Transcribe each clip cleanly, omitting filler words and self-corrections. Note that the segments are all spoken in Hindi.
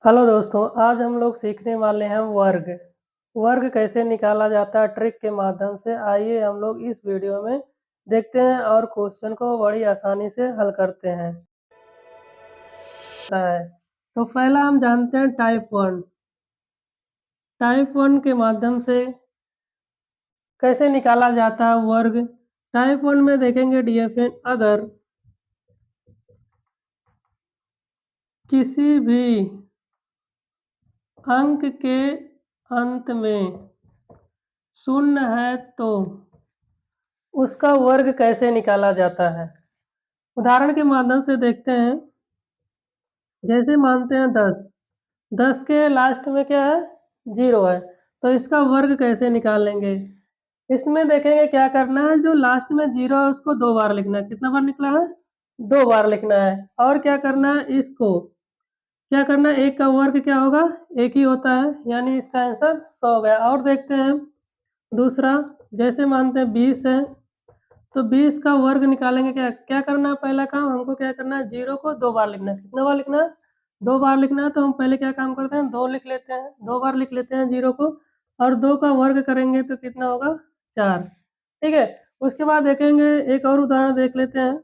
हेलो दोस्तों, आज हम लोग सीखने वाले हैं वर्ग। वर्ग कैसे निकाला जाता है ट्रिक के माध्यम से। आइए हम लोग इस वीडियो में देखते हैं और क्वेश्चन को बड़ी आसानी से हल करते हैं। तो पहला हम जानते हैं टाइप वन। टाइप वन के माध्यम से कैसे निकाला जाता है वर्ग। टाइप वन में देखेंगे डीएफएन, अगर किसी भी अंक के अंत में शून्य है तो उसका वर्ग कैसे निकाला जाता है। उदाहरण के माध्यम से देखते हैं। जैसे मानते हैं 10, 10 के लास्ट में क्या है, 0 है, तो इसका वर्ग कैसे निकालेंगे। इसमें देखेंगे क्या करना है, जो लास्ट में 0 है उसको 2 बार लिखना है। कितना बार निकला है, 2 बार लिखना है। और क्या करना है, इसको क्या करना है, एक का वर्ग क्या होगा, एक ही होता है, यानी इसका आंसर 100 हो गया। और देखते हैं दूसरा। जैसे मानते हैं 20 है, तो 20 का वर्ग निकालेंगे। क्या क्या करना है, पहला काम हमको क्या करना है, 0 को 2 बार लिखना है। कितना बार लिखना है, 2 बार लिखना है। तो हम पहले क्या काम करते हैं, 2 लिख लेते हैं, 2 बार लिख लेते हैं 0 को, और 2 का वर्ग करेंगे तो कितना होगा, 4। ठीक है। उसके बाद देखेंगे, एक और उदाहरण देख लेते हैं।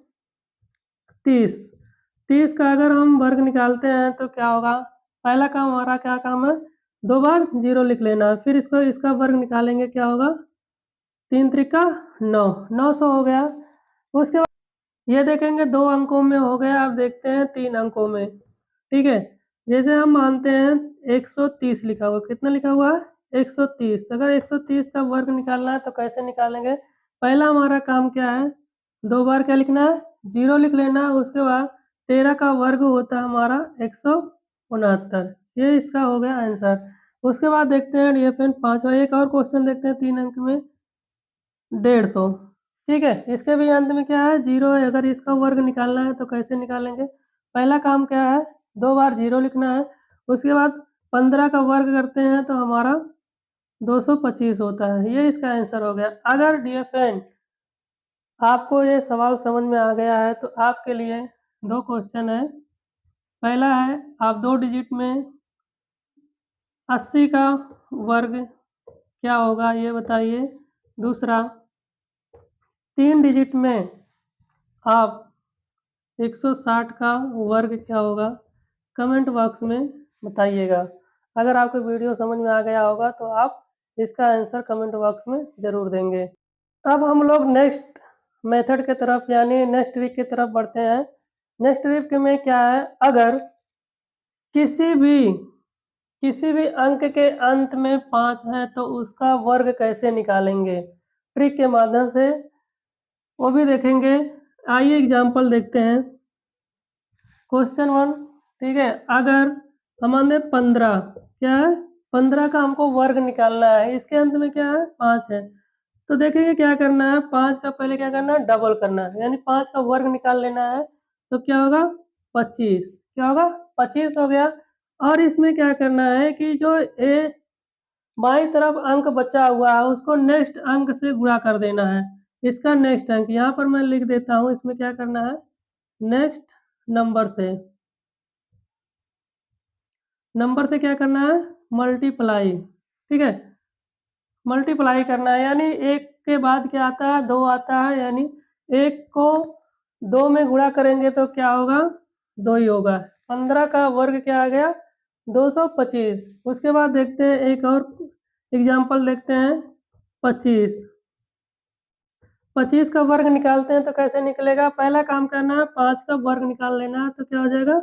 30, 30 का अगर हम वर्ग निकालते हैं तो क्या होगा। पहला काम हमारा क्या काम है, 2 बार 0 लिख लेना है। फिर इसका वर्ग निकालेंगे, क्या होगा, 3 त्रिका 9, 900 हो गया। उसके ये देखेंगे 2 अंकों में हो गया। अब देखते हैं 3 अंकों में। ठीक है। जैसे हम मानते हैं 130 लिखा हुआ, कितना लिखा हुआ है, 130। अगर 130 का वर्ग निकालना है तो कैसे निकालेंगे। पहला हमारा काम क्या है, 2 बार क्या लिखना है, 0 लिख लेना है। उसके बाद 13 का वर्ग होता है हमारा 169। ये इसका हो गया आंसर। उसके बाद देखते हैं ये फिर पांचवा एक और क्वेश्चन देखते हैं 3 अंक में, 150। ठीक है। इसके भी अंत में क्या है, 0 है। अगर इसका वर्ग निकालना है तो कैसे निकालेंगे। पहला काम क्या है, 2 बार 0 लिखना है। उसके बाद 15 का वर्ग करते हैं तो हमारा 225 होता है। ये इसका आंसर हो गया। अगर डियर फ्रेंड आपको ये सवाल समझ में आ गया है तो आपके लिए 2 क्वेश्चन है। पहला है, आप 2 डिजिट में 80 का वर्ग क्या होगा ये बताइए। दूसरा, 3 डिजिट में आप 160 का वर्ग क्या होगा, कमेंट बॉक्स में बताइएगा। अगर आपको वीडियो समझ में आ गया होगा तो आप इसका आंसर कमेंट बॉक्स में ज़रूर देंगे। अब हम लोग नेक्स्ट मेथड के तरफ यानी नेक्स्ट ट्रिक की तरफ बढ़ते हैं। नेक्स्ट ट्रिक में क्या है, अगर किसी भी किसी भी अंक के अंत में 5 है तो उसका वर्ग कैसे निकालेंगे ट्रिक के माध्यम से, वो भी देखेंगे। आइए एग्जांपल देखते हैं। Question one. ठीक है। अगर हमारे 15 क्या है, 15 का हमको वर्ग निकालना है। इसके अंत में क्या है, 5 है। तो देखिए क्या करना है, 5 का पहले क्या करना है, डबल करना है, यानी 5 का वर्ग निकाल लेना है। तो क्या होगा, 25। क्या होगा, 25 हो गया। और इसमें क्या करना है कि जो ए बाईं तरफ अंक बचा हुआ है उसको नेक्स्ट अंक से गुणा कर देना है। इसका नेक्स्ट अंक यहाँ पर मैं लिख देता हूँ। इसमें क्या करना है, नेक्स्ट नंबर से क्या करना है, मल्टीप्लाई। ठीक है। मल्टीप्लाई करना है, यानी एक के बाद क्या आता है, 2 आता है, यानी एक को 2 में गुणा करेंगे तो क्या होगा, 2 ही होगा। 15 का वर्ग क्या आ गया, 225। उसके बाद देखते हैं एक और एग्जाम्पल देखते हैं। 25, 25 का वर्ग निकालते हैं तो कैसे निकलेगा। पहला काम करना है, 5 का वर्ग निकाल लेना है, तो क्या हो जाएगा,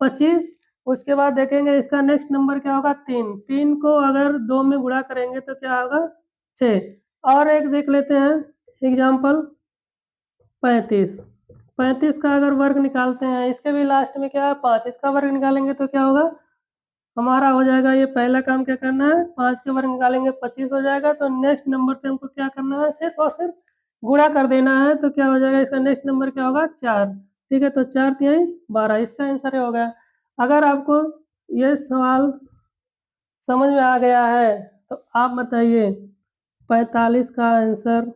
25। उसके बाद देखेंगे इसका नेक्स्ट नंबर क्या होगा, 3। 3 को अगर 2 में गुणा करेंगे तो क्या होगा, 6। और एक देख लेते हैं एग्जाम्पल। 35, 35 का अगर वर्ग निकालते हैं, इसके भी लास्ट में क्या है, 5। इसका वर्ग निकालेंगे तो क्या होगा, हमारा हो जाएगा। ये पहला काम क्या करना है, 5 के वर्ग निकालेंगे 25 हो जाएगा। तो नेक्स्ट नंबर पे हमको क्या करना है, सिर्फ और सिर्फ गुणा कर देना है। तो क्या हो जाएगा, इसका नेक्स्ट नंबर क्या होगा, 4। ठीक है। तो 4 तिहाई 12, इसका आंसर हो गया। अगर आपको ये सवाल समझ में आ गया है तो आप बताइए 45 का आंसर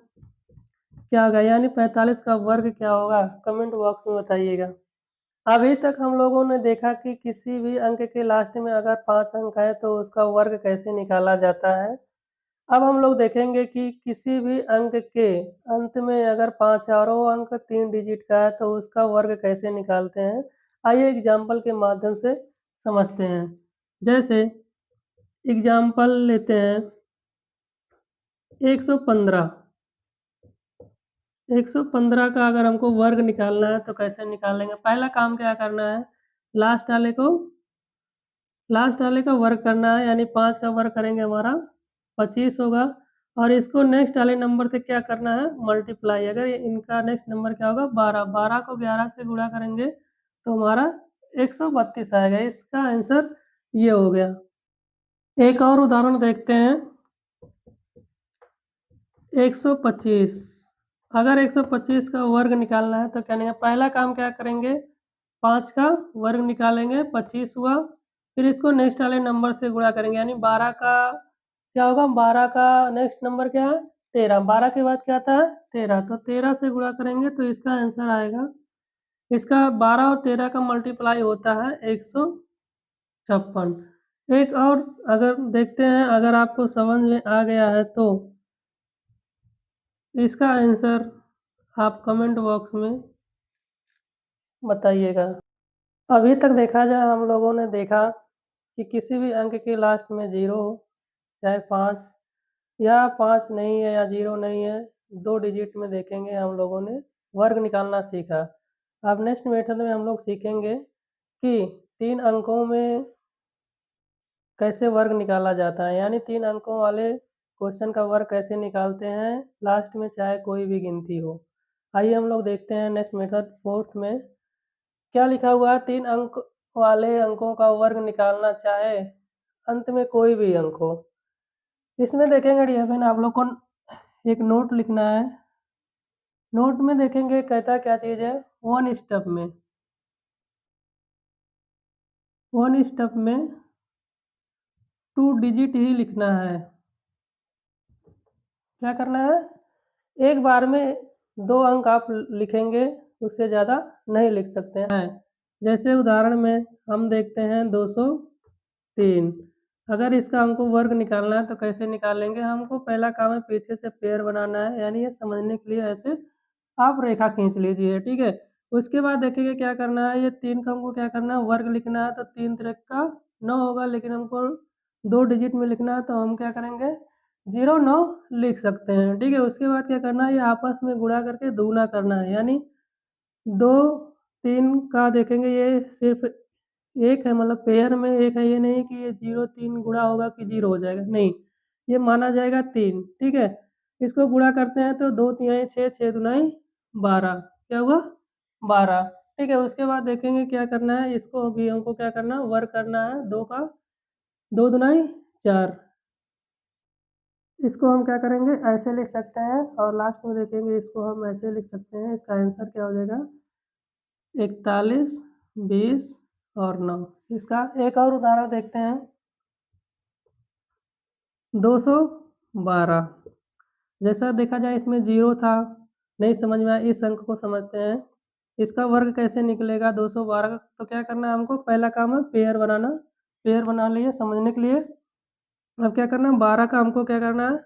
क्या होगा, यानी 45 का वर्ग क्या होगा, कमेंट बॉक्स में बताइएगा। अभी तक हम लोगों ने देखा कि किसी भी अंक के लास्ट में अगर 5 अंक है तो उसका वर्ग कैसे निकाला जाता है। अब हम लोग देखेंगे कि किसी भी अंक के अंत में अगर 5 है और वो अंक 3 डिजिट का है तो उसका वर्ग कैसे निकालते हैं। आइए एग्जाम्पल के माध्यम से समझते हैं। जैसे एग्जाम्पल लेते हैं 115। 115 का अगर हमको वर्ग निकालना है तो कैसे निकालेंगे। पहला काम क्या करना है, लास्ट वाले को लास्ट वाले का वर्ग करना है, यानी 5 का वर्ग करेंगे हमारा 25 होगा। और इसको नेक्स्ट वाले नंबर से क्या करना है, मल्टीप्लाई। अगर इनका नेक्स्ट नंबर क्या होगा 12, 12 को 11 से गुणा करेंगे तो हमारा 132 आएगा। इसका आंसर ये हो गया। एक और उदाहरण देखते हैं 125। अगर 125 का वर्ग निकालना है तो क्या नहीं है, पहला काम क्या करेंगे, 5 का वर्ग निकालेंगे 25 हुआ। फिर इसको नेक्स्ट वाले नंबर से गुणा करेंगे, यानी 12 का क्या होगा, 12 का नेक्स्ट नंबर क्या है 13, 12 के बाद क्या आता है 13, तो 13 से गुणा करेंगे तो इसका आंसर आएगा। इसका 12 और 13 का मल्टीप्लाई होता है 156। एक और अगर देखते हैं, अगर आपको समझ में आ गया है तो इसका आंसर आप कमेंट बॉक्स में बताइएगा। अभी तक देखा जाए हम लोगों ने देखा कि किसी भी अंक के लास्ट में 0 हो, चाहे 5 या 5 नहीं है या 0 नहीं है, 2 डिजिट में देखेंगे हम लोगों ने वर्ग निकालना सीखा। अब नेक्स्ट मेथड में हम लोग सीखेंगे कि 3 अंकों में कैसे वर्ग निकाला जाता है, यानी 3 अंकों वाले क्वेश्चन का वर्ग कैसे निकालते हैं लास्ट में, चाहे कोई भी गिनती हो। आइए हम लोग देखते हैं नेक्स्ट मेथड फोर्थ में क्या लिखा हुआ है। 3 अंक वाले अंकों का वर्ग निकालना चाहे अंत में कोई भी अंक हो। इसमें देखेंगे डियरफ्रेंड आप लोग को एक नोट लिखना है। नोट में देखेंगे कहता क्या चीज़ है, वन स्टेप में, वन स्टेप में 2 डिजिट ही लिखना है। क्या करना है, एक बार में 2 अंक आप लिखेंगे, उससे ज़्यादा नहीं लिख सकते हैं। जैसे उदाहरण में हम देखते हैं 203। अगर इसका हमको वर्ग निकालना है तो कैसे निकालेंगे, हमको पहला काम है पीछे से पेड़ बनाना है, यानी ये समझने के लिए ऐसे आप रेखा खींच लीजिए, ठीक है। उसके बाद देखिए क्या करना है, ये 3 का हमको क्या करना है वर्ग लिखना है, तो 3 तिरक का 9 होगा, लेकिन हमको 2 डिजिट में लिखना है तो हम क्या करेंगे 09 लिख सकते हैं, ठीक है। उसके बाद क्या करना है, ये आपस में गुणा करके दुगना करना है, यानी 2 3 का देखेंगे ये सिर्फ एक है, मतलब पेयर में एक है, ये नहीं कि ये 0 3 गुणा होगा कि 0 हो जाएगा, नहीं, ये माना जाएगा 3, ठीक है। इसको गुणा करते हैं तो 2 तिहाई 6, 6 दुनाई 12, क्या हुआ 12, ठीक है। उसके बाद देखेंगे क्या करना है, इसको भी हमको क्या करना है वर्ग करना है, 2 का 2 दुनाई 4। इसको हम क्या करेंगे ऐसे लिख सकते हैं, और लास्ट में देखेंगे इसको हम ऐसे लिख सकते हैं। इसका आंसर क्या हो जाएगा 41, 20 और 9। इसका एक और उदाहरण देखते हैं 212। जैसा देखा जाए इसमें 0 था, नहीं समझ में आया, इस अंक को समझते हैं। इसका वर्ग कैसे निकलेगा 212 का, तो क्या करना है हमको, पहला काम है पेयर बनाना, पेयर बना लिए समझने के लिए। अब क्या करना है 12 का हमको क्या करना है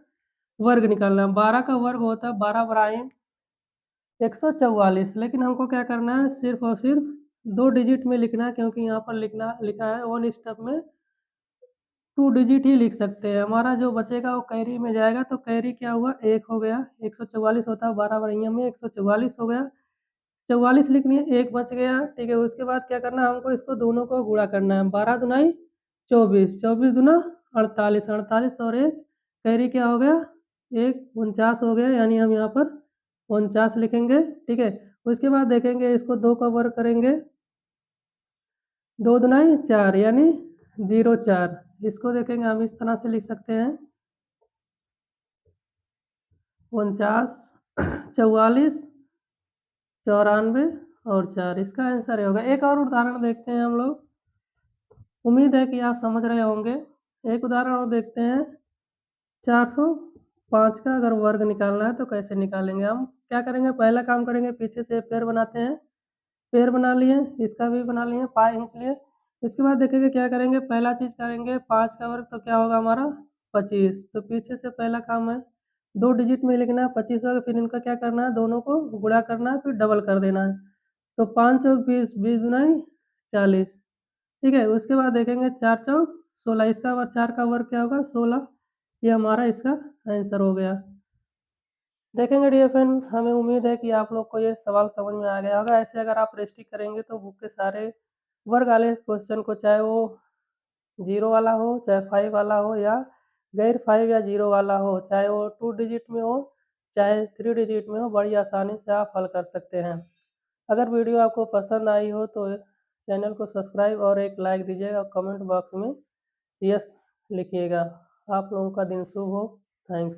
वर्ग निकालना है। 12 का वर्ग होता है 12 बराबर 144, लेकिन हमको क्या करना है सिर्फ और सिर्फ 2 डिजिट में लिखना है, क्योंकि यहाँ पर लिखा है वन स्टेप में 2 डिजिट ही लिख सकते हैं। हमारा जो बचेगा वो कैरी में जाएगा, तो कैरी क्या हुआ 1 हो गया, 144 होता है 12 बढ़िया में 144 हो गया, 44 लिखनी है, 1 बच गया, ठीक है। उसके बाद क्या करना है हमको इसको दोनों को गुणा करना है, 12 दुनाई 24, 24 दुना 48, 48 और 1 कैरी क्या हो गया 1, 49 हो गया, यानी हम यहाँ पर 49 लिखेंगे, ठीक है। उसके बाद देखेंगे इसको 2 का वर्ग करेंगे, 2 दुनाई 4 यानी 04। इसको देखेंगे हम इस तरह से लिख सकते हैं 49, 44, 94 और 4, इसका आंसर होगा। एक और उदाहरण देखते हैं हम लोग, उम्मीद है कि आप समझ रहे होंगे। एक उदाहरण और देखते हैं 405 का अगर वर्ग निकालना है तो कैसे निकालेंगे। हम क्या करेंगे, पहला काम करेंगे पीछे से पेड़ बनाते हैं, पेड़ बना लिए, इसका भी बना लिए, पाई खींच लिए। इसके बाद देखेंगे क्या करेंगे, पहला चीज़ करेंगे 5 का वर्ग तो क्या होगा हमारा 25। तो पीछे से पहला काम है 2 डिजिट में लिखना है 25 होगा, फिर इनका क्या करना है, दोनों को गुणा करना है, फिर डबल कर देना है। तो 5 चौक 20, 20 दुनाई 40। ठीक है, उसके बाद देखेंगे 4 चौक 16, इसका वर्ग 4 का वर्ग क्या होगा 16। ये हमारा इसका आंसर हो गया। देखेंगे डियर फ्रेंड, हमें उम्मीद है कि आप लोग को ये सवाल समझ में आ गया होगा। ऐसे अगर आप प्रैक्टिस करेंगे तो बुक के सारे वर्ग वाले क्वेश्चन को, चाहे वो 0 वाला हो, चाहे 5 वाला हो, या गैर 5 या 0 वाला हो, चाहे वो 2 डिजिट में हो, चाहे 3 डिजिट में हो, बड़ी आसानी से आप हल कर सकते हैं। अगर वीडियो आपको पसंद आई हो तो चैनल को सब्सक्राइब और एक लाइक दीजिएगा और कमेंट बॉक्स में यस लिखिएगा। आप लोगों का दिन शुभ हो। थैंक्स।